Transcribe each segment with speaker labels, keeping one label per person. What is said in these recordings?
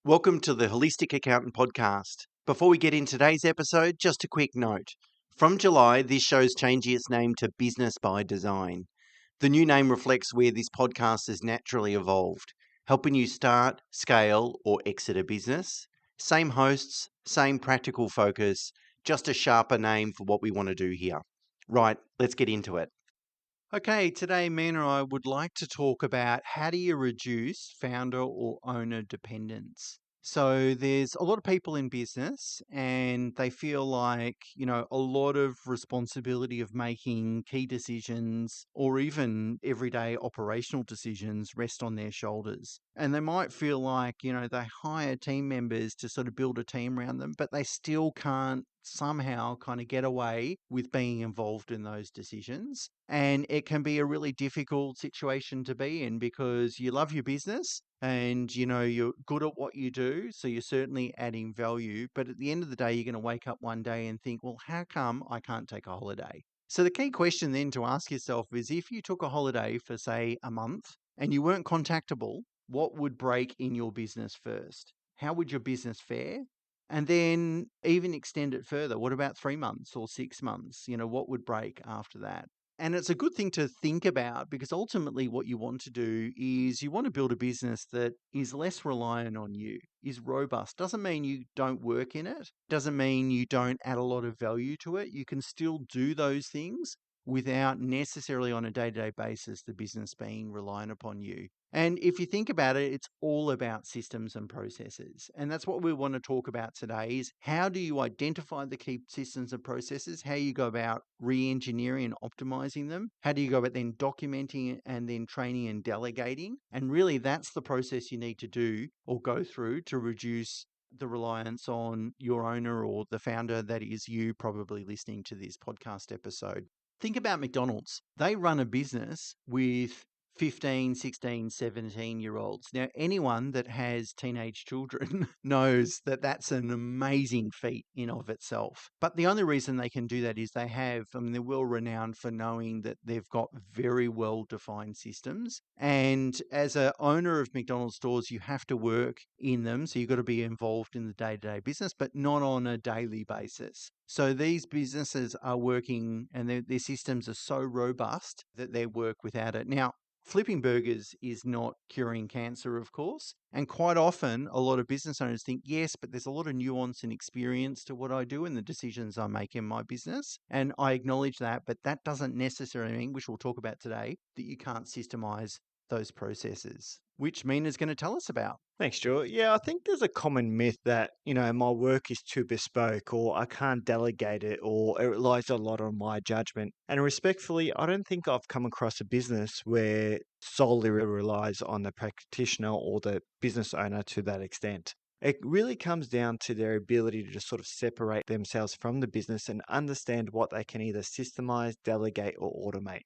Speaker 1: Welcome to the Holistic Accountant Podcast. Before we get in today's episode, just a quick note. From July, this show's changing its name to Business by Design. The new name reflects where this podcast has naturally evolved, helping you start, scale, or exit a business. Same hosts, same practical focus, just a sharper name for what we want to do here. Right, let's get into it. Okay, today, Mena and I would like to talk about how do you reduce founder or owner dependence. So there's a lot of people in business and they feel like, a lot of responsibility of making key decisions or even everyday operational decisions rest on their shoulders. And they might feel like, they hire team members to sort of build a team around them, but they still can't somehow kind of get away with being involved in those decisions. And it can be a really difficult situation to be in because you love your business and you're good at what you do, so you're certainly adding value, but at the end of the day you're going to wake up one day and think, well, how come I can't take a holiday? So the key question then to ask yourself is, if you took a holiday for say a month and you weren't contactable, what would break in your business first? How would your business fare? And then even extend it further. What about 3 months or 6 months? What would break after that? And it's a good thing to think about, because ultimately what you want to do is you want to build a business that is less reliant on you, is robust. Doesn't mean you don't work in it. Doesn't mean you don't add a lot of value to it. You can still do those things without necessarily on a day-to-day basis the business being reliant upon you. And if you think about it, it's all about systems and processes. And that's what we want to talk about today, is how do you identify the key systems and processes, how you go about re-engineering and optimizing them, how do you go about then documenting and then training and delegating. And really that's the process you need to do or go through to reduce the reliance on your owner or the founder, that is you probably listening to this podcast episode. Think about McDonald's. They run a business with 15, 16, 17-year-olds. Now, anyone that has teenage children knows that that's an amazing feat in of itself. But the only reason they can do that is they're well renowned for knowing that they've got very well-defined systems. And as a owner of McDonald's stores, you have to work in them. So you've got to be involved in the day-to-day business, but not on a daily basis. So these businesses are working and their systems are so robust that they work without it. Now, flipping burgers is not curing cancer, of course. And quite often, a lot of business owners think, yes, but there's a lot of nuance and experience to what I do and the decisions I make in my business. And I acknowledge that, but that doesn't necessarily mean, which we'll talk about today, that you can't systemize those processes, which Mena's going to tell us about.
Speaker 2: Thanks, Stuart. Yeah, I think there's a common myth that, my work is too bespoke or I can't delegate it or it relies a lot on my judgment. And respectfully, I don't think I've come across a business where solely relies on the practitioner or the business owner to that extent. It really comes down to their ability to just sort of separate themselves from the business and understand what they can either systemize, delegate, or automate.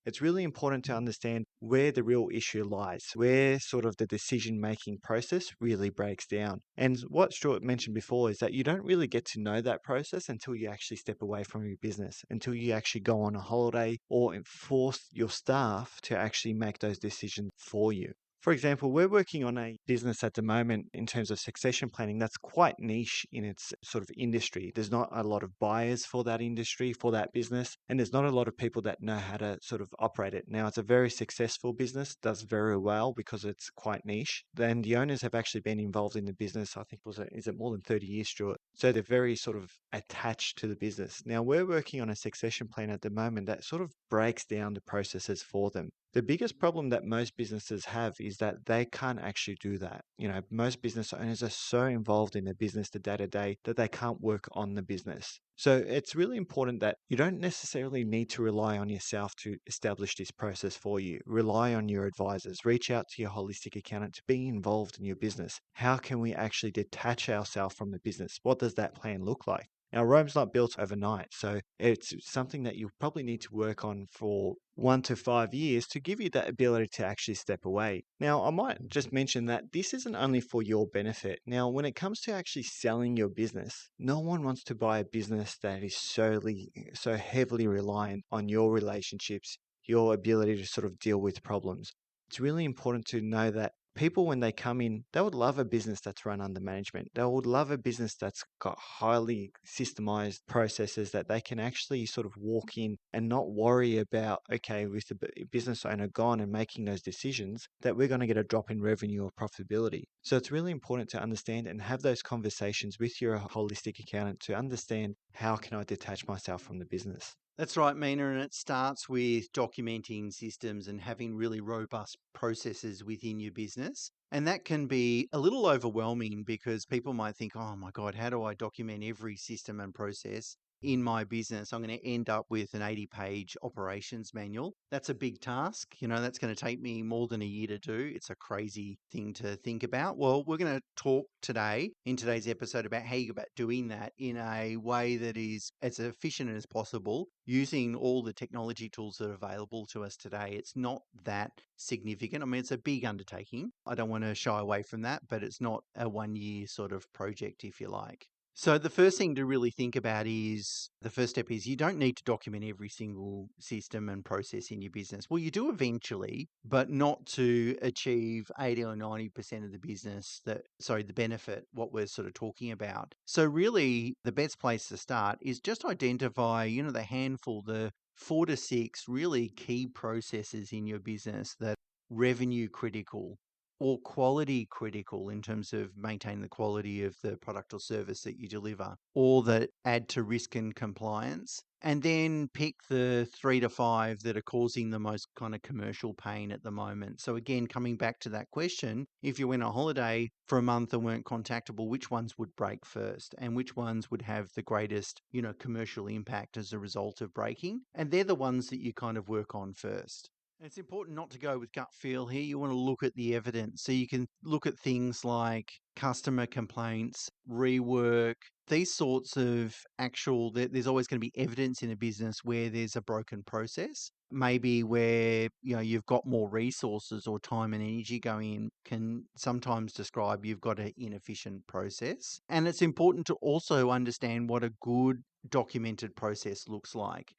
Speaker 2: It's really important to understand where the real issue lies, where sort of the decision making process really breaks down. And what Stuart mentioned before is that you don't really get to know that process until you actually step away from your business, until you actually go on a holiday or force your staff to actually make those decisions for you. For example, we're working on a business at the moment in terms of succession planning that's quite niche in its sort of industry. There's not a lot of buyers for that industry, for that business, and there's not a lot of people that know how to sort of operate it. Now, it's a very successful business, does very well because it's quite niche. Then the owners have actually been involved in the business, I think, is it more than 30 years, Stuart? So they're very sort of attached to the business. Now, we're working on a succession plan at the moment that sort of breaks down the processes for them. The biggest problem that most businesses have is that they can't actually do that. Most business owners are so involved in their business the day to day that they can't work on the business. So it's really important that you don't necessarily need to rely on yourself to establish this process for you. Rely on your advisors. Reach out to your holistic accountant to be involved in your business. How can we actually detach ourselves from the business? What does that plan look like? Now, Rome's not built overnight, so it's something that you'll probably need to work on for 1 to 5 years to give you that ability to actually step away. Now, I might just mention that this isn't only for your benefit. Now, when it comes to actually selling your business, no one wants to buy a business that is so heavily reliant on your relationships, your ability to sort of deal with problems. It's really important to know that people, when they come in, they would love a business that's run under management. They would love a business that's got highly systemized processes that they can actually sort of walk in and not worry about, okay, with the business owner gone and making those decisions, that we're going to get a drop in revenue or profitability. So it's really important to understand and have those conversations with your holistic accountant to understand, how can I detach myself from the business?
Speaker 1: That's right, Mena, and it starts with documenting systems and having really robust processes within your business. And that can be a little overwhelming because people might think, oh my God, how do I document every system and process in my business? I'm going to end up with an 80-page operations manual. That's a big task. That's going to take me more than a year to do. It's a crazy thing to think about. Well, we're going to talk today in today's episode about how you go about doing that in a way that is as efficient as possible using all the technology tools that are available to us today. It's not that significant. I mean, it's a big undertaking. I don't want to shy away from that, but it's not a 1 year sort of project, if you like. So the first thing to really think about is the first step is you don't need to document every single system and process in your business. Well, you do eventually, but not to achieve 80 or 90% of the the benefit, what we're sort of talking about. So really the best place to start is just identify, the handful, the 4 to 6 really key processes in your business that revenue critical or quality critical in terms of maintaining the quality of the product or service that you deliver, or that add to risk and compliance. And then pick the 3 to 5 that are causing the most kind of commercial pain at the moment. So again, coming back to that question, if you went on holiday for a month and weren't contactable, which ones would break first and which ones would have the greatest, commercial impact as a result of breaking? And they're the ones that you kind of work on first. It's important not to go with gut feel here. You want to look at the evidence. So you can look at things like customer complaints, rework, these sorts of there's always going to be evidence in a business where there's a broken process. Maybe where, you've got more resources or time and energy going in can sometimes describe you've got an inefficient process. And it's important to also understand what a good documented process looks like.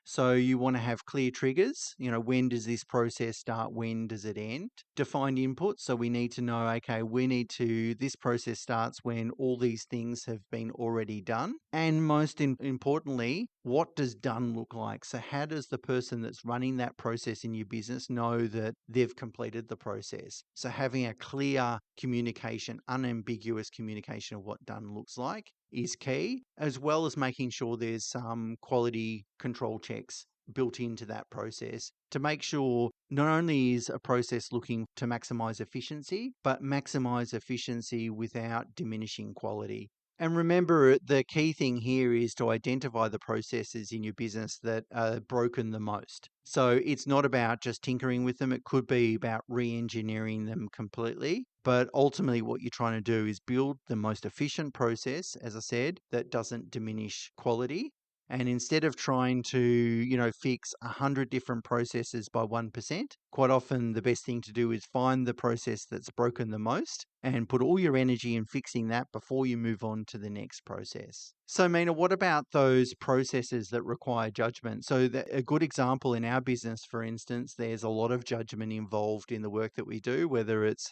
Speaker 1: So you want to have clear triggers. When does this process start? When does it end? Defined inputs. So we need to know, okay, this process starts when all these things have been already done. And most importantly, what does done look like? So how does the person that's running that process in your business know that they've completed the process? So having a clear communication, unambiguous communication of what done looks like is key, as well as making sure there's some quality control checks built into that process to make sure not only is a process looking to maximize efficiency, but maximize efficiency without diminishing quality. And remember, the key thing here is to identify the processes in your business that are broken the most. So it's not about just tinkering with them. It could be about re-engineering them completely. But ultimately, what you're trying to do is build the most efficient process, as I said, that doesn't diminish quality. And instead of trying to, fix 100 different processes by 1%, quite often the best thing to do is find the process that's broken the most and put all your energy in fixing that before you move on to the next process. So, Mena, what about those processes that require judgment? So a good example in our business, for instance, there's a lot of judgment involved in the work that we do, whether it's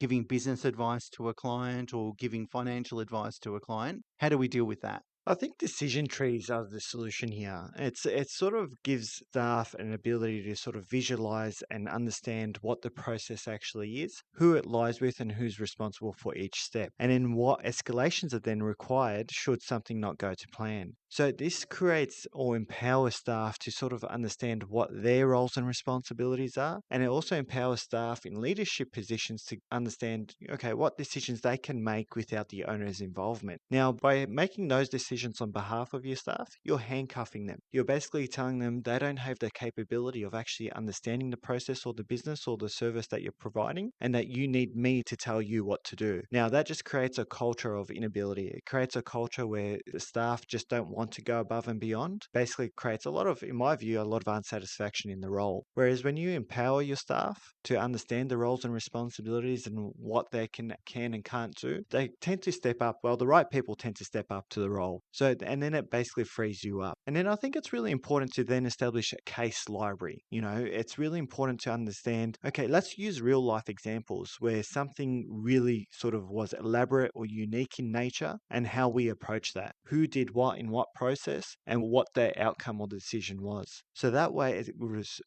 Speaker 1: giving business advice to a client or giving financial advice to a client. How do we deal with that?
Speaker 2: I think decision trees are the solution here. It sort of gives staff an ability to sort of visualize and understand what the process actually is, who it lies with, and who's responsible for each step, and then what escalations are then required should something not go to plan. So this creates or empowers staff to sort of understand what their roles and responsibilities are, and it also empowers staff in leadership positions to understand, okay, what decisions they can make without the owner's involvement. Now, by making those decisions on behalf of your staff, you're handcuffing them. You're basically telling them they don't have the capability of actually understanding the process or the business or the service that you're providing, and that you need me to tell you what to do. Now, that just creates a culture of inability. It creates a culture where the staff just don't want to go above and beyond. Basically creates in my view, a lot of unsatisfaction in the role. Whereas when you empower your staff to understand the roles and responsibilities and what they can and can't do, they tend to step up. Well, the right people tend to step up to the role. So, and then it basically frees you up. And then I think it's really important to then establish a case library. It's really important to understand, okay, let's use real life examples where something really sort of was elaborate or unique in nature and how we approach that. Who did what in what process and what the outcome or decision was. So that way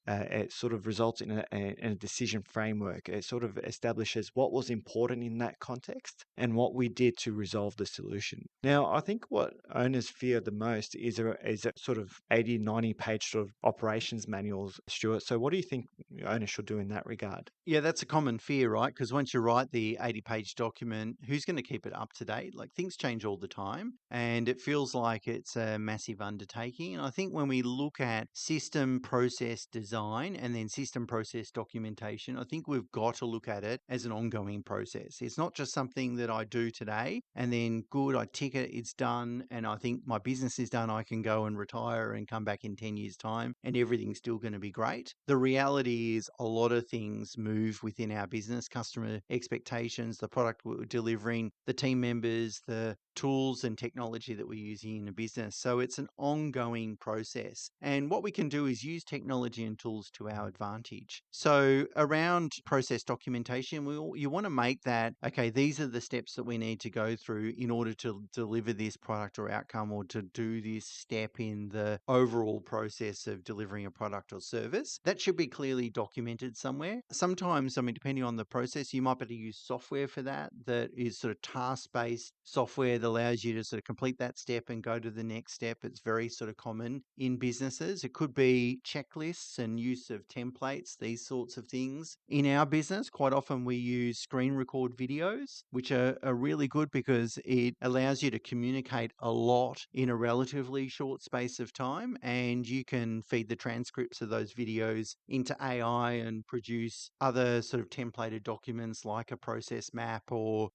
Speaker 2: it sort of results in a decision framework. It sort of establishes what was important in that context and what we did to resolve the solution. Now, I think what owners fear the most is a sort of 80, 90 page sort of operations manuals, Stuart. So what do you think owners should do in that regard?
Speaker 1: Yeah, that's a common fear, right? Because once you write the 80-page document, who's going to keep it up to date? Like things change all the time, and it feels like it's a massive undertaking. And I think when we look at system process design and then system process documentation, I think we've got to look at it as an ongoing process. It's not just something that I do today and then good, I tick it, it's done, and I think my business is done. I can go and retire and come back in 10 years' time and everything's still going to be great. The reality is a lot of things move within our business, customer expectations, the product we're delivering, the team members, the tools and technology that we're using in a business. So it's an ongoing process. And what we can do is use technology and tools to our advantage. So around process documentation, you want to make that, okay, these are the steps that we need to go through in order to deliver this product or outcome or to do this step in the overall process of delivering a product or service. That should be clearly documented somewhere. Sometimes, depending on the process, you might be able to use software for that is sort of task-based software that allows you to sort of complete that step and go to the next step. It's very sort of common in businesses. It could be checklists and use of templates, these sorts of things. In our business, quite often we use screen record videos, which are really good because it allows you to communicate a lot in a relatively short space of time, and you can feed the transcripts of those videos into AI and produce other sort of templated documents like a process map or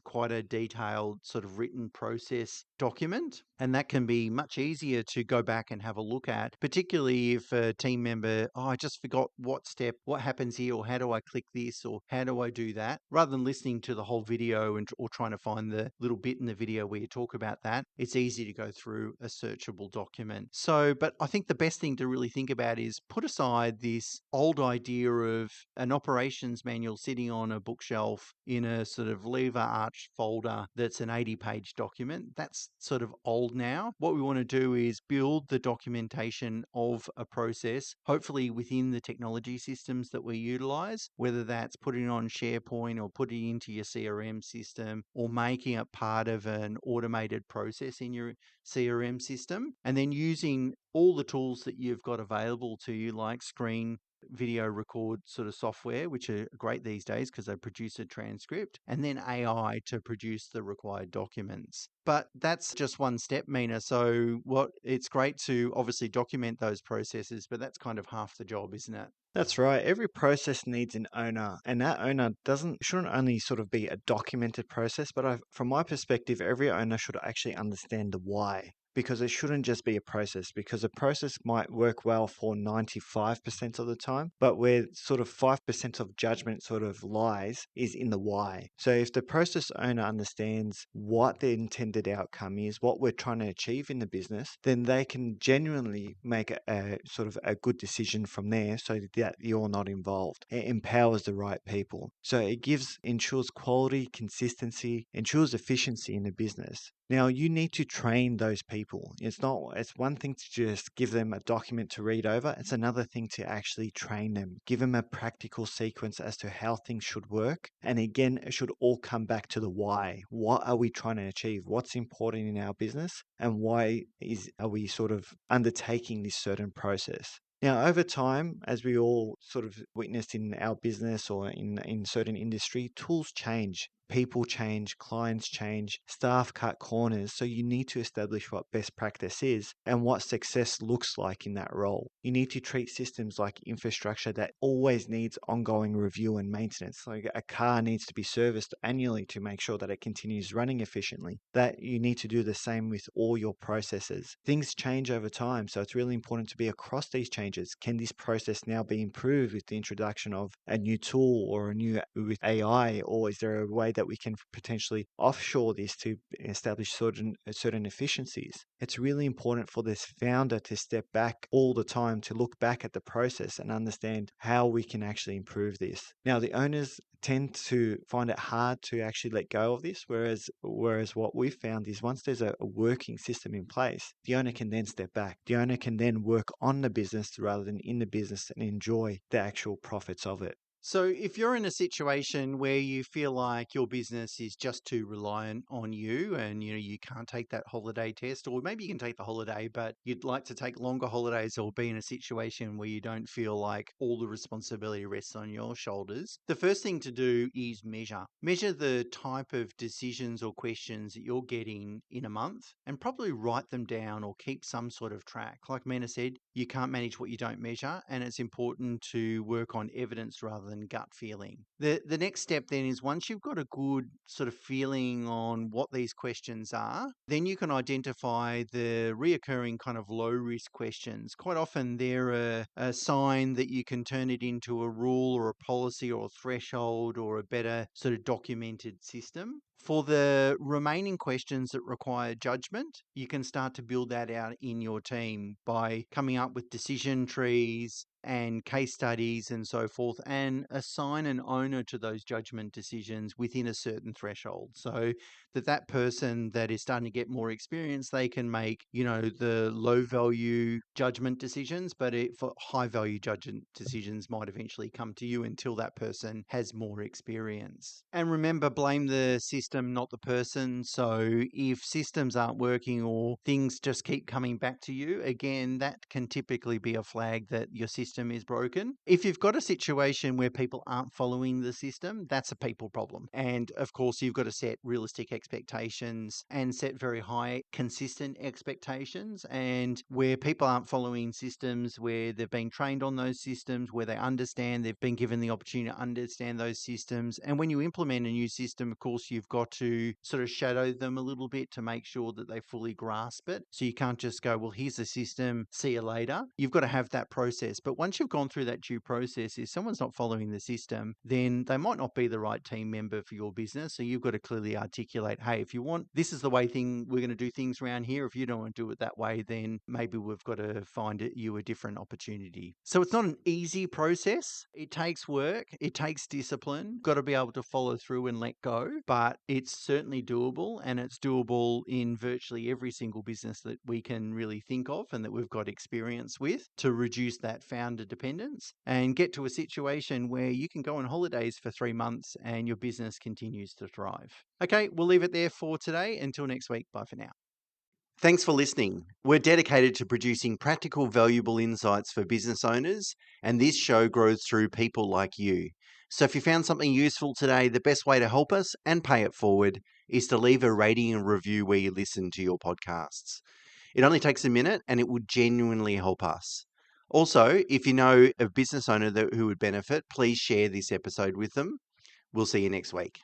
Speaker 1: quite a detailed sort of written process document. And that can be much easier to go back and have a look at, particularly if a team member, I just forgot what step, what happens here, or how do I click this, or how do I do that? Rather than listening to the whole video or trying to find the little bit in the video where you talk about that, it's easy to go through a searchable document. So, but I think the best thing to really think about is put aside this old idea of an operations manual sitting on a bookshelf in a sort of lever arch folder that's an 80-page document. That's sort of old now. What we want to do is build the documentation of a process, hopefully within the technology systems that we utilize, whether that's putting it on SharePoint or putting it into your CRM system or making it part of an automated process in your CRM system, and then using all the tools that you've got available to you, like screen video record sort of software, which are great these days because they produce a transcript, and then AI to produce the required documents. But that's just one step, Mena. So it's great to obviously document those processes, but that's kind of half the job, isn't it?
Speaker 2: That's right. Every process needs an owner, and that owner shouldn't only sort of be a documented process, but from my perspective, every owner should actually understand the why. Because it shouldn't just be a process, because a process might work well for 95% of the time, but where sort of 5% of judgment sort of lies is in the why. So if the process owner understands what the intended outcome is, what we're trying to achieve in the business, then they can genuinely make a sort of a good decision from there so that you're not involved. It empowers the right people. So it ensures quality, consistency, ensures efficiency in the business. Now, you need to train those people. It's one thing to just give them a document to read over. It's another thing to actually train them, give them a practical sequence as to how things should work. And again, it should all come back to the why. What are we trying to achieve? What's important in our business? And why are we sort of undertaking this certain process? Now, over time, as we all sort of witnessed in our business or in certain industry, tools change. People change, clients change, staff cut corners. So you need to establish what best practice is and what success looks like in that role. You need to treat systems like infrastructure that always needs ongoing review and maintenance. Like a car needs to be serviced annually to make sure that it continues running efficiently. That you need to do the same with all your processes. Things change over time, so it's really important to be across these changes. Can this process now be improved with the introduction of a new tool or with AI, or is there a way that that we can potentially offshore this to establish certain efficiencies. It's really important for this founder to step back all the time, to look back at the process and understand how we can actually improve this. Now, the owners tend to find it hard to actually let go of this, whereas what we've found is once there's a working system in place, the owner can then step back. The owner can then work on the business rather than in the business and enjoy the actual profits of it.
Speaker 1: So if you're in a situation where you feel like your business is just too reliant on you and you can't take that holiday test, or maybe you can take the holiday but you'd like to take longer holidays, or be in a situation where you don't feel like all the responsibility rests on your shoulders, the first thing to do is measure the type of decisions or questions that you're getting in a month, and probably write them down or keep some sort of track. Like Mena said, you can't manage what you don't measure, and it's important to work on evidence rather than gut feeling. The next step then is, once you've got a good sort of feeling on what these questions are, then you can identify the reoccurring kind of low risk questions. Quite often they're a sign that you can turn it into a rule or a policy or a threshold or a better sort of documented system. For the remaining questions that require judgment, you can start to build that out in your team by coming up with decision trees and case studies and so forth, and assign an owner to those judgment decisions within a certain threshold, so that person that is starting to get more experience, they can make the low value judgment decisions, but for high value judgment decisions might eventually come to you until that person has more experience. And remember, blame the system, not the person. So if systems aren't working or things just keep coming back to you, again, that can typically be a flag that your system is broken. If you've got a situation where people aren't following the system, that's a people problem. And of course, you've got to set realistic expectations and set very high, consistent expectations. And where people aren't following systems, where they've been trained on those systems, where they understand, they've been given the opportunity to understand those systems. And when you implement a new system, of course, you've got to sort of shadow them a little bit to make sure that they fully grasp it. So you can't just go, well, here's the system, see you later. You've got to have that process. But once you've gone through that due process, if someone's not following the system, then they might not be the right team member for your business. So you've got to clearly articulate, hey, if you want, this is the way we're going to do things around here. If you don't want to do it that way, then maybe we've got to find you a different opportunity. So it's not an easy process. It takes work. It takes discipline. Got to be able to follow through and let go, but it's certainly doable, and it's doable in virtually every single business that we can really think of and that we've got experience with, to reduce that founder dependence and get to a situation where you can go on holidays for 3 months and your business continues to thrive. Okay, we'll leave it there for today. Until next week, bye for now. Thanks for listening. We're dedicated to producing practical, valuable insights for business owners, and this show grows through people like you. So if you found something useful today, the best way to help us and pay it forward is to leave a rating and review where you listen to your podcasts. It only takes a minute and it will genuinely help us. Also, if you know a business owner who would benefit, please share this episode with them. We'll see you next week.